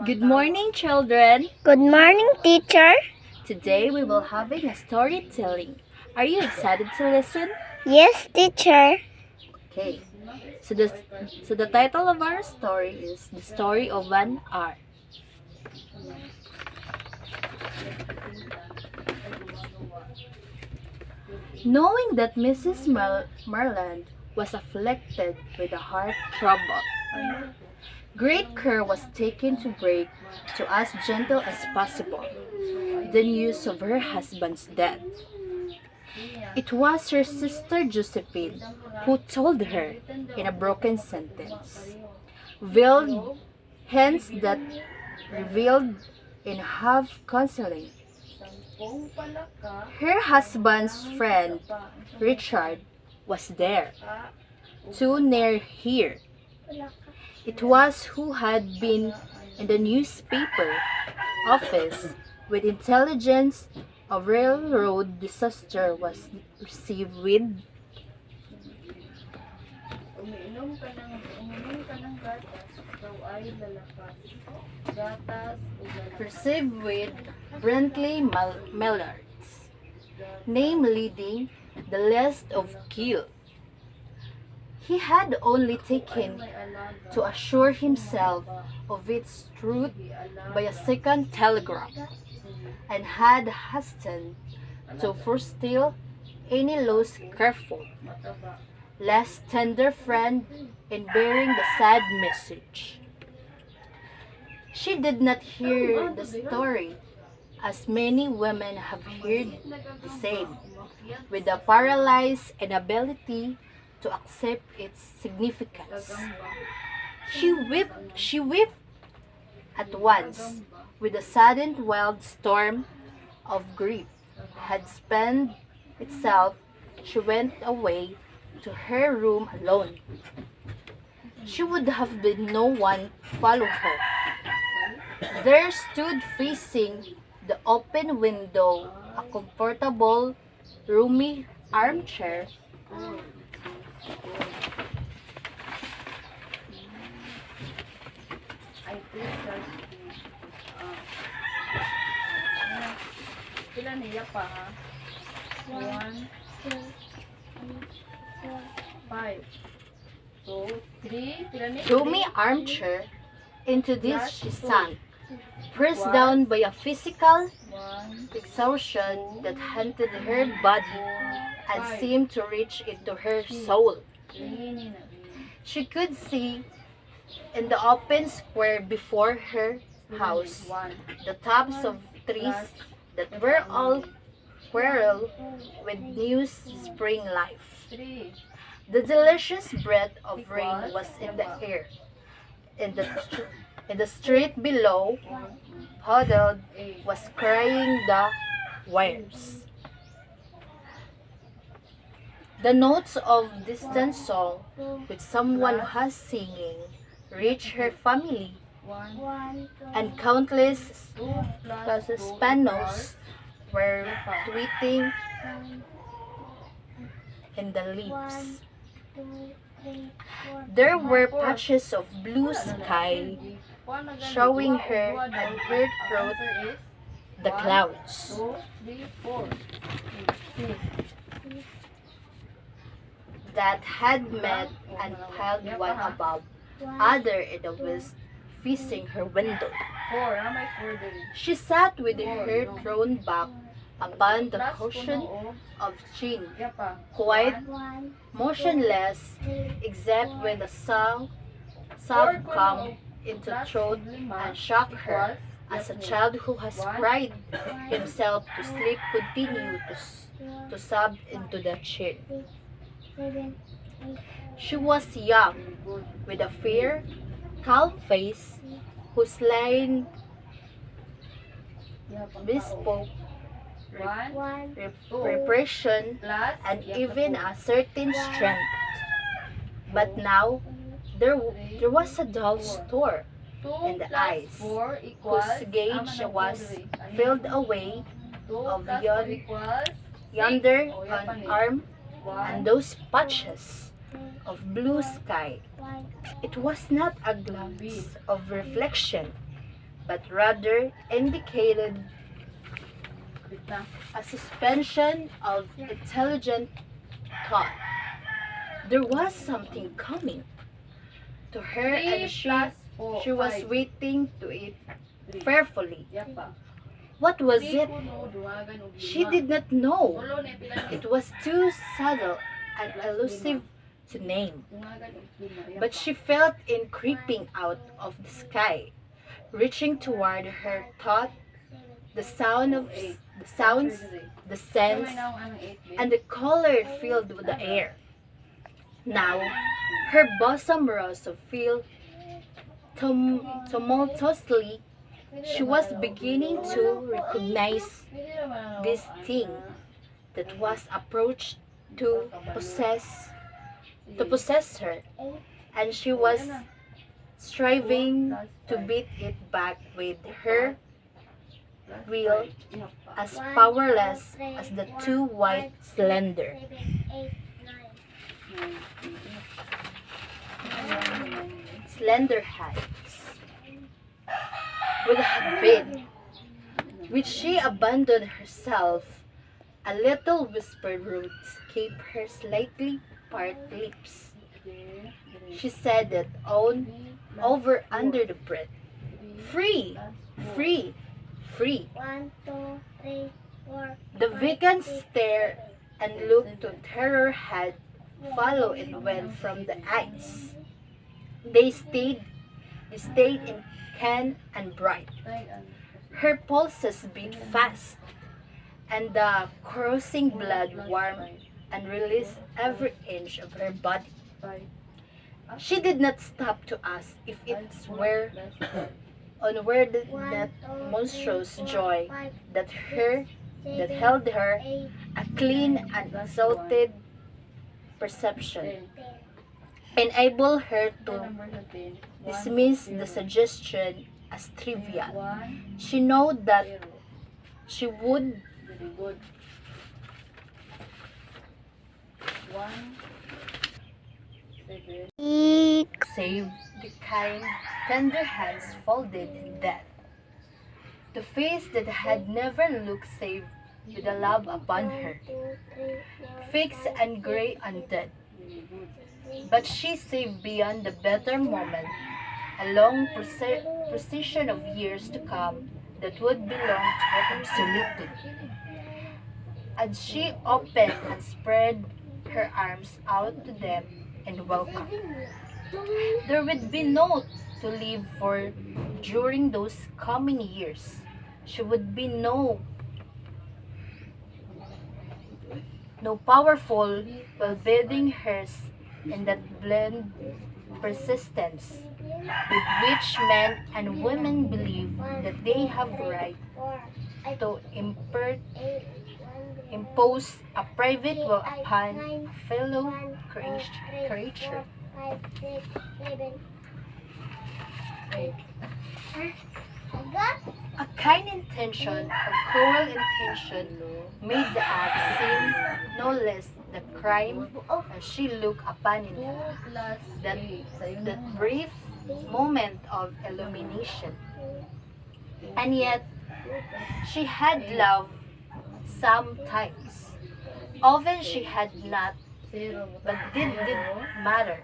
Good morning, children. Good morning, teacher. Today we will having a storytelling. Are you excited to listen? Yes, teacher. Okay. So the title of our story is The Story of an Art. Knowing that Mrs. Marland was afflicted with a heart trouble, great care was taken to break to as gentle as possible the news of her husband's death. It was her sister Josephine who told her in a broken sentence, veiled hence that revealed in half counseling. Her husband's friend Richard was there, too near here. It was who had been in the newspaper office with intelligence a railroad disaster was received with Brentley Mellards, name leading the list of kill. He had only taken to assure himself of its truth by a second telegram, and had hastened to forestall any loss careful, less tender friend in bearing the sad message. She did not hear the story, as many women have heard the same, with a paralyzed inability to accept its significance. She wept at once, with a sudden wild storm of grief had spent itself. She went away to her room alone. She would have been no one follow her. There stood facing the open window a comfortable, roomy armchair. Pila niya pa ha? 1, 5, 2, 3, pila niya? Roomy armchair. Into this she sank, pressed down by a physical 1, exhaustion that haunted her body and seemed to reach into her soul. 3, She could see in the open square before her house 1, the tops of trees that were all quarrel with new spring life. 3, The delicious breath of rain was in the air. In the street below, huddled was crying the wires. The notes of distant song, which someone was singing, reached her family, 1, and countless 2 plus plus spanos were tweeting in the leaves. There were patches of blue sky showing her and her throat the clouds. 2, 3, 4, That had met and piled one above other in the west, facing her window. 4, may 4 din. She sat with her thrown back upon the cushion of chin, Iya pa. quite motionless, except when the sob come into throat and shock her, as a child who has cried himself to sleep continued to sob into the chin. She was young, with a fair, calm face, whose line Iya pa. bespoke 1 repression plus and even a certain strength. But now, there was a dull store 2 in the plus eyes, 4 equals whose gauge was filled away 2 of plus 4 equals yonder Oh, on arm, and those patches of blue sky. It was not a glance of reflection, but rather indicated Wait na. a suspension of intelligent thought. There was something coming to her, 3 and plus 4. she was 5. waiting to it 3. fearfully. Yapa. What was 3 it? kuno, duwagan, ug She 5. did not know. Ulo na pila ni. It was too subtle and elusive to name. Duwagan, ug 5. But she felt it creeping out of the sky, reaching toward her thought, the sound of the sounds, the scents, and the color filled with the air. Now, her bosom rose to feel tumultuously. She was beginning to recognize this thing that was approached to possess her, and she was striving to beat it back with her will, as powerless as the two white slender hands would have been, which she abandoned herself. A little whispered word escaped her slightly parted lips. She said it over under the breath. Free! Free! Free! 1, 2, 3, 4. The vegan stared and looked to terror had followed and went from the eyes. They stayed in can and bright. Her pulses beat fast, and the coursing blood warmed and released every inch of her body. She did not stop to ask if it were unaware that monstrous joy that held her, a clean and exalted perception, enabled her to dismiss the suggestion as trivial. She knew that she would Very good. 1, 7. 6. save the kind, tender hands folded in death. The face that had never looked save with a love upon her, 2, 3, 4. fixed and grey undead. Very good. But she saved beyond the better moment a long procession of years to come that would belong to her absolutely. As she opened and spread her arms out to them in welcome, there would be no to live for during those coming years. She would be no powerful while bidding hers in that blend persistence with which men and women believe that they have right to impose a private will upon a fellow creature. 5, 6, 7. 8. A kind intention, a cruel intention, made the act seem no less the crime as she looked upon 2 it. plus That, 8. Sa'yo that na. brief moment of illumination. And yet, she had loved sometimes. Often she had not, 0. but did matter.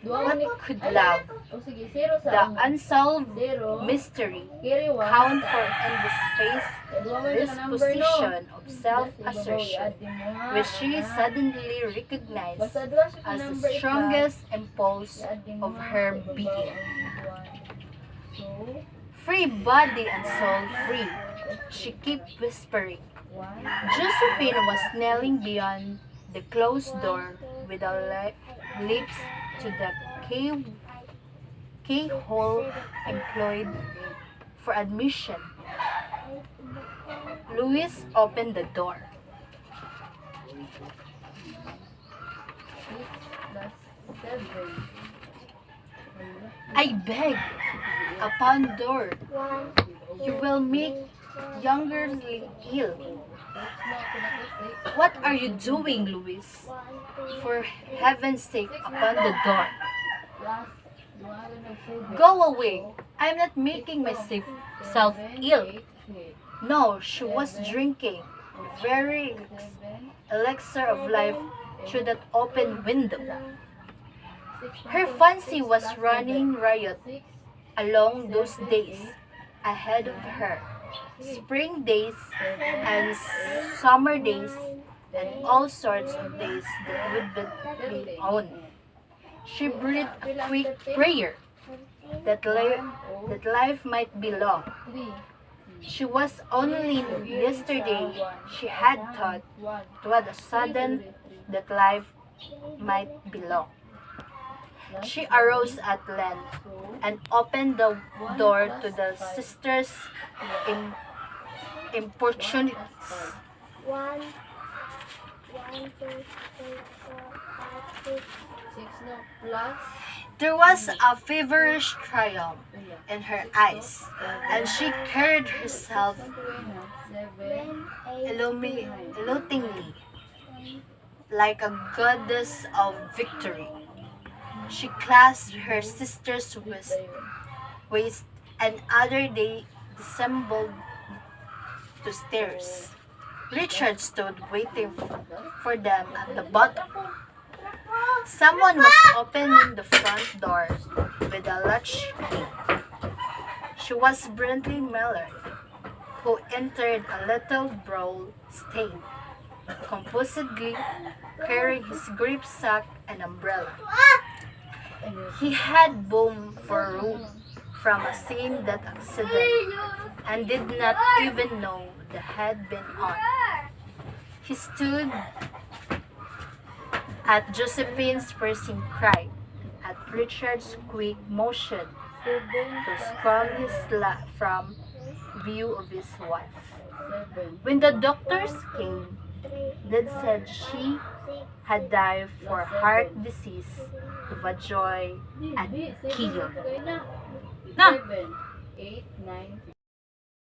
Duwa What could love, O sige, 0 sa the amo. unsolved 0. mystery, Carry 1. count for in this face, Duwa man this sa number, no? position of self-assertion, Ibabaw, i-add mo, ha? which she Ha? suddenly recognized Basta duwa siya sa as the number, strongest impulse i-add mo, of ha? her Ibabaw being. ang 1. So, Free body and soul free, she kept whispering. 1. Josephine was kneeling beyond the closed door with her lips to the keyhole employed for admission. Louis opened the door. 6 plus 7. I beg, upon door, 1, you will make Youngly ill. 6 na, pinaka 6. What are you doing, Luis? 1, 2, For heaven's sake, open the door. Last. Dumaga nag-7. Go away. I'm not making myself ill. No, she was drinking. Very elixir of life through that open window. Her fancy was running riot along those days ahead of her. Spring days and summer days and all sorts of days that would be on. She breathed a quick prayer that life might be long. 3. She was only yesterday she had thought it was a sudden that life might be long. She arose at length and opened the door to the sisters' importunities. 1, 2, 3, 4, 5, 6. 6 na, plus. There was a feverish triumph in her eyes, and she carried herself 7. illutingly, like a goddess of victory. She clasped her sister's waist, and other day dissembled to stairs. Richard stood waiting for them at the bottom. Someone was opening the front door with a latch key. She was Brentley Miller, who entered a little brawl stained, composedly carrying his gripsack and umbrella. He had boomed for room from a scene that accident and did not even know the had been on. He stood at Josephine's piercing cry, at Richard's quick motion to scrub his from view of his wife. 7. When the doctors came, they said she had died for heart disease of a joy and killed. Na. 7, 8, 9,